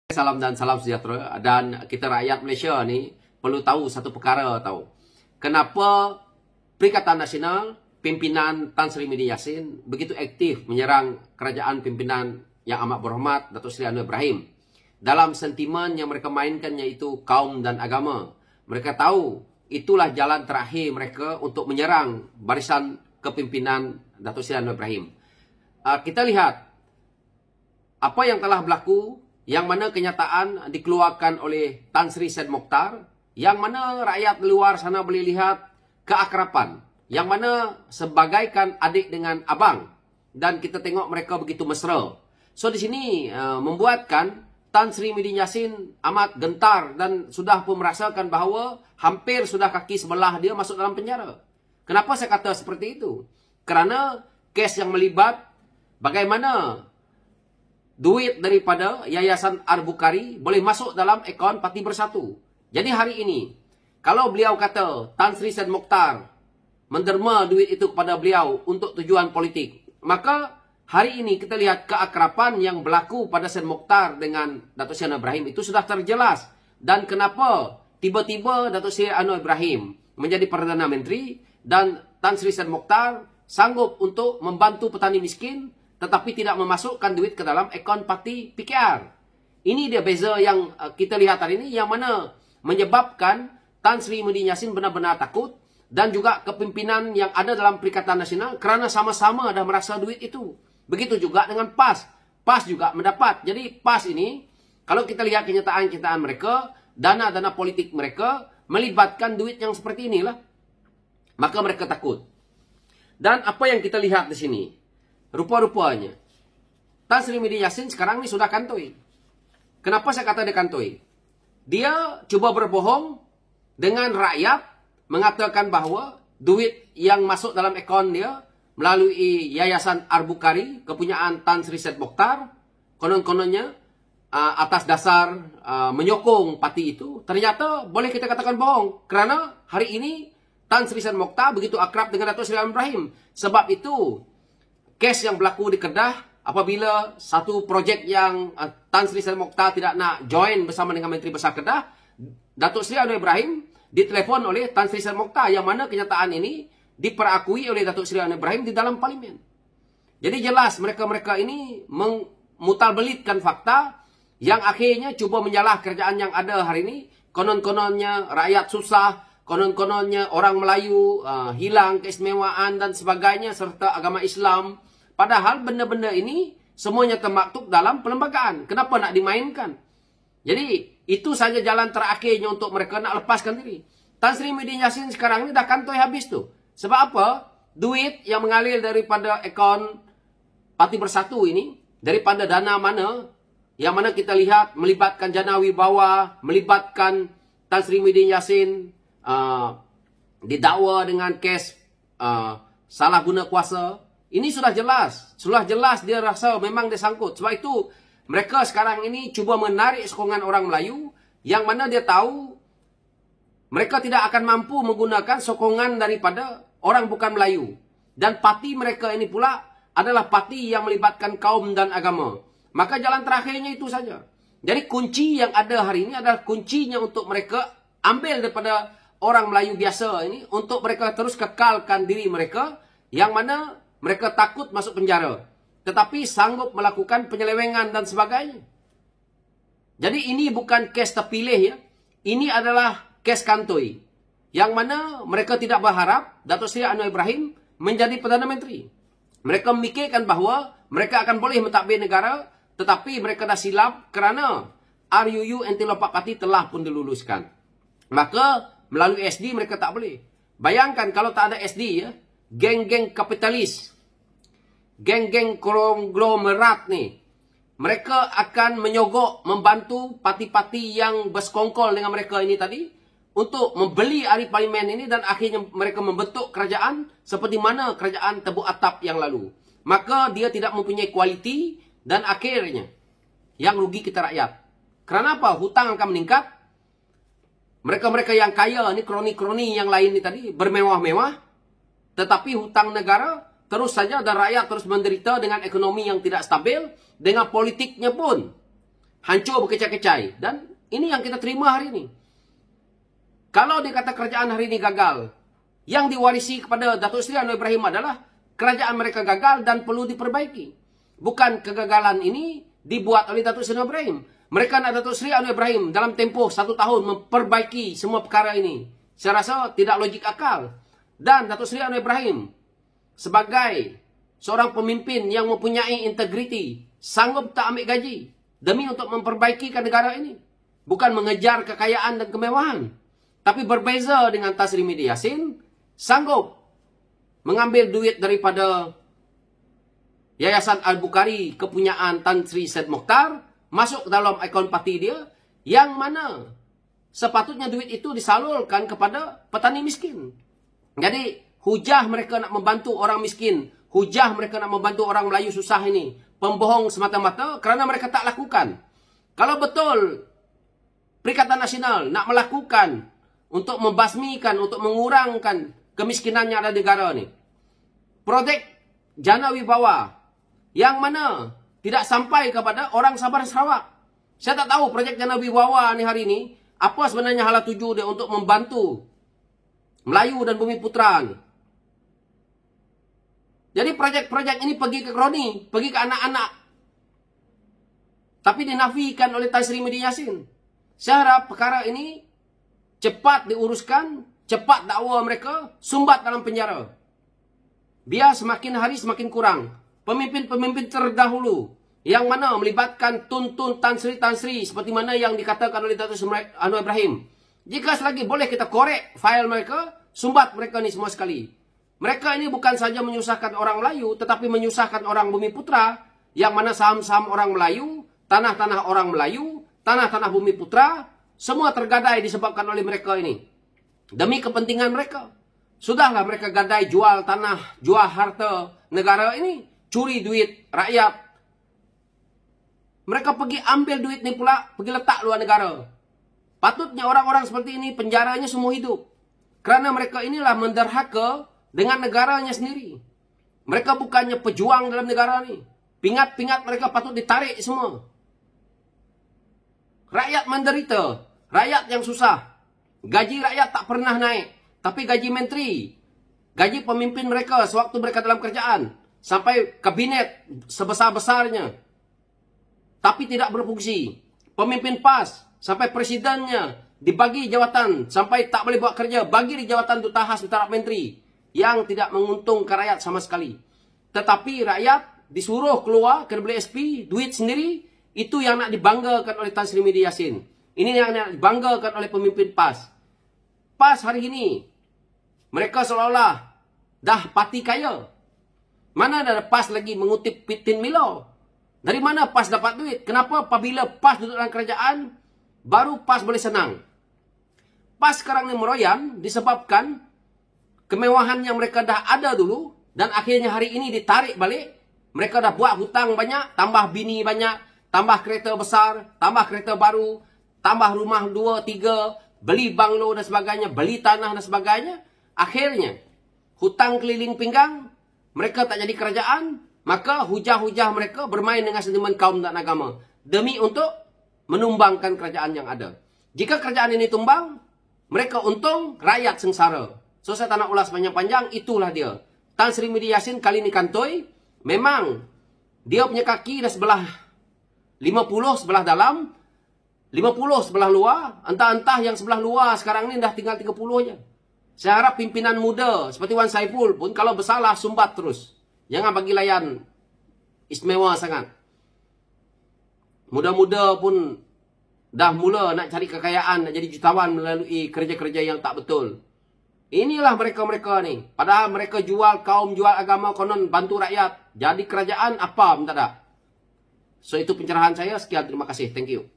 Salam dan salam sejahtera. Dan kita rakyat Malaysia ni perlu tahu satu perkara tahu. Kenapa Perikatan Nasional pimpinan Tan Sri Midi Yassin begitu aktif menyerang kerajaan pimpinan yang amat berhormat Datuk Seri Anwar Ibrahim. Dalam sentimen yang mereka mainkan iaitu kaum dan agama. Mereka tahu itulah jalan terakhir mereka untuk menyerang barisan kepimpinan Datuk Seri Anwar Ibrahim. Kita lihat apa yang telah berlaku, yang mana kenyataan dikeluarkan oleh Tan Sri Syed Mokhtar, yang mana rakyat luar sana boleh lihat keakraban, yang mana sebagaikan adik dengan abang, dan kita tengok mereka begitu mesra. So di sini membuatkan Tan Sri Midi Yassin amat gentar dan sudah pun merasakan bahawa hampir sudah kaki sebelah dia masuk dalam penjara. Kenapa saya kata seperti itu? Kerana kes yang melibat bagaimana duit daripada Yayasan Al-Bukhari boleh masuk dalam akaun Parti Bersatu. Jadi hari ini, kalau beliau kata Tan Sri Syed Mokhtar menderma duit itu kepada beliau untuk tujuan politik, maka hari ini kita lihat keakraban yang berlaku pada Syed Mokhtar dengan Datuk Seri Anwar Ibrahim itu sudah terjelas. Dan kenapa tiba-tiba Datuk Seri Anwar Ibrahim menjadi Perdana Menteri dan Tan Sri Syed Mokhtar sanggup untuk membantu petani miskin tetapi tidak memasukkan duit ke dalam akaun parti PKR. Ini dia beza yang kita lihat hari ini, yang mana menyebabkan Tan Sri Midi Yassin benar-benar takut, dan juga kepimpinan yang ada dalam Perikatan Nasional kerana sama-sama dah merasa duit itu. Begitu juga dengan PAS. PAS juga mendapat. Jadi PAS ini, kalau kita lihat kenyataan-kenyataan mereka, dana-dana politik mereka melibatkan duit yang seperti inilah, maka mereka takut. Dan apa yang kita lihat di sini, rupa-rupanya Tan Sri Midi Yassin sekarang ni sudah kantoi. Kenapa saya kata dia kantoi? Dia cuba berbohong dengan rakyat, mengatakan bahawa duit yang masuk dalam akaun dia melalui Yayasan Al-Bukhari, kepunyaan Tan Sri Syed Mokhtar, konon-kononnya atas dasar menyokong parti itu, ternyata boleh kita katakan bohong. Kerana hari ini Tan Sri Syed Mokhtar begitu akrab dengan Datuk Seri Anwar Ibrahim. Sebab itu kes yang berlaku di Kedah, apabila satu projek yang Tan Sri Syed Mokhtar tidak nak join bersama dengan Menteri Besar Kedah, Datuk Seri Anwar Ibrahim ditelepon oleh Tan Sri Syed Mokhtar, yang mana kenyataan ini diperakui oleh Datuk Seri Anwar Ibrahim di dalam parlimen. Jadi jelas mereka-mereka ini memutarbelitkan fakta yang akhirnya cuba menyalah kerajaan yang ada hari ini. Konon-kononnya rakyat susah, konon-kononnya orang Melayu hilang keistimewaan dan sebagainya, serta agama Islam. Padahal benda-benda ini semuanya termaktub dalam perlembagaan. Kenapa nak dimainkan? Jadi itu saja jalan terakhirnya untuk mereka nak lepaskan diri. Tan Sri Midi Yassin sekarang ni dah kantoi habis tu. Sebab apa? Duit yang mengalir daripada akaun Parti Bersatu ini, daripada dana mana, yang mana kita lihat melibatkan Jana Wibawa, melibatkan Tan Sri Midi Yassin, didakwa dengan kes salah guna kuasa. Ini sudah jelas dia rasa memang dia sangkut. Sebab itu mereka sekarang ini cuba menarik sokongan orang Melayu, yang mana dia tahu mereka tidak akan mampu menggunakan sokongan daripada orang bukan Melayu. Dan parti mereka ini pula adalah parti yang melibatkan kaum dan agama. Maka jalan terakhirnya itu saja. Jadi kunci yang ada hari ini adalah kuncinya untuk mereka ambil daripada orang Melayu biasa ini, untuk mereka terus kekalkan diri mereka, yang mana mereka takut masuk penjara, tetapi sanggup melakukan penyelewengan dan sebagainya. Jadi ini bukan kes terpilih ya. Ini adalah kes kantoi, yang mana mereka tidak berharap Datuk Seri Anwar Ibrahim menjadi Perdana Menteri. Mereka memikirkan bahawa mereka akan boleh mentadbir negara, tetapi mereka dah silap kerana RUU Anti Lompat Parti telah pun diluluskan. Maka melalui SD mereka tak boleh. Bayangkan kalau tak ada SD ya, geng-geng kapitalis, geng-geng konglomerat ni, mereka akan menyogok, membantu parti-parti yang bersekongkol dengan mereka ini tadi untuk membeli ahli parlimen ini, dan akhirnya mereka membentuk kerajaan seperti mana kerajaan Tebu Atap yang lalu. Maka dia tidak mempunyai kualiti, dan akhirnya yang rugi kita rakyat. Kerana apa? Hutang akan meningkat. Mereka-mereka yang kaya ni, kroni-kroni yang lain ni tadi, bermewah-mewah, tetapi hutang negara terus saja, dan rakyat terus menderita dengan ekonomi yang tidak stabil, dengan politiknya pun hancur berkecai-kecai. Dan ini yang kita terima hari ini. Kalau dikata kerajaan hari ini gagal, yang diwarisi kepada Datuk Seri Anwar Ibrahim adalah kerajaan mereka gagal dan perlu diperbaiki. Bukan kegagalan ini dibuat oleh Datuk Seri Anwar Ibrahim. Mereka nak Datuk Seri Anwar Ibrahim dalam tempoh 1 tahun memperbaiki semua perkara ini. Saya rasa tidak logik akal. Dan Datuk Seri Anwar Ibrahim sebagai seorang pemimpin yang mempunyai integriti, sanggup tak ambil gaji demi untuk memperbaikikan negara ini. Bukan mengejar kekayaan dan kemewahan. Tapi berbeza dengan Tan Sri Muhyiddin Yassin, sanggup mengambil duit daripada Yayasan Al-Bukhari kepunyaan Tan Sri Syed Mokhtar, masuk dalam akaun parti dia, yang mana sepatutnya duit itu disalurkan kepada petani miskin. Jadi, hujah mereka nak membantu orang miskin, hujah mereka nak membantu orang Melayu susah ini, pembohong semata-mata kerana mereka tak lakukan. Kalau betul Perikatan Nasional nak melakukan untuk membasmikan, untuk mengurangkan kemiskinan yang ada di negara ni, projek Jana Wibawa yang mana tidak sampai kepada orang Sabah dan Sarawak. Saya tak tahu projek Jana Wibawa ni hari ni apa sebenarnya hala tuju dia untuk membantu Melayu dan Bumi Putra ni. Jadi projek-projek ini pergi ke kroni, pergi ke anak-anak. Tapi dinafikan oleh Tan Sri Muhyiddin Yassin. Saya harap perkara ini cepat diuruskan, cepat dakwa mereka sumbat dalam penjara. Biar semakin hari semakin kurang pemimpin-pemimpin terdahulu yang mana melibatkan tuntun Tan Sri seperti mana yang dikatakan oleh Datuk Seri Anwar Ibrahim. Jika selagi boleh kita korek file mereka, sumbat mereka ni semua sekali. Mereka ini bukan saja menyusahkan orang Melayu, tetapi menyusahkan orang Bumi Putra, yang mana saham-saham orang Melayu, tanah-tanah orang Melayu, tanah-tanah Bumi Putra, semua tergadai disebabkan oleh mereka ini. Demi kepentingan mereka. Sudahlah mereka gadai jual tanah, jual harta negara ini, curi duit rakyat. Mereka pergi ambil duit ni pula, pergi letak luar negara. Patutnya orang-orang seperti ini penjaranya semua hidup. Kerana mereka inilah menderhaka dengan negaranya sendiri. Mereka bukannya pejuang dalam negara ni. Pingat-pingat mereka patut ditarik semua. Rakyat menderita. Rakyat yang susah. Gaji rakyat tak pernah naik. Tapi gaji menteri, gaji pemimpin mereka sewaktu mereka dalam kerajaan, sampai kabinet sebesar-besarnya, tapi tidak berfungsi. Pemimpin PAS, sampai presidennya dibagi jawatan, sampai tak boleh buat kerja, bagi di jawatan untuk tahas taraf menteri, yang tidak menguntungkan rakyat sama sekali. Tetapi rakyat disuruh keluar kena beli SP, duit sendiri. Itu yang nak dibanggakan oleh Tan Sri Muhyiddin Yassin. Ini yang nak dibanggakan oleh pemimpin PAS. PAS hari ini, mereka seolah-olah dah parti kaya. Mana ada PAS lagi mengutip Tin Milo? Dari mana PAS dapat duit? Kenapa apabila PAS duduk dalam kerajaan, baru PAS boleh senang? PAS sekarang ni meroyan disebabkan kemewahan yang mereka dah ada dulu, dan akhirnya hari ini ditarik balik. Mereka dah buat hutang banyak, tambah bini banyak, tambah kereta besar, tambah kereta baru, tambah rumah 2, 3, beli banglo dan sebagainya, beli tanah dan sebagainya. Akhirnya, hutang keliling pinggang, mereka tak jadi kerajaan, maka hujah-hujah mereka bermain dengan sentimen kaum dan agama. Demi untuk menumbangkan kerajaan yang ada. Jika kerajaan ini tumbang, mereka untung, rakyat sengsara. So, saya tak nak ulas panjang-panjang, itulah dia. Tan Sri Muhyiddin Yassin kali ni kantoi, memang dia punya kaki dah sebelah 50 sebelah dalam, 50 sebelah luar, entah-entah yang sebelah luar sekarang ni dah tinggal 30 je. Saya harap pimpinan muda seperti Wan Saiful pun kalau bersalah sumbat terus. Jangan bagi layan istimewa sangat. Muda-muda pun dah mula nak cari kekayaan, nak jadi jutawan melalui kerja-kerja yang tak betul. Inilah mereka-mereka ni. Padahal mereka jual kaum, jual agama, konon bantu rakyat. Jadi kerajaan apa minta tak? So itu pencerahan saya. Sekian, terima kasih. Thank you.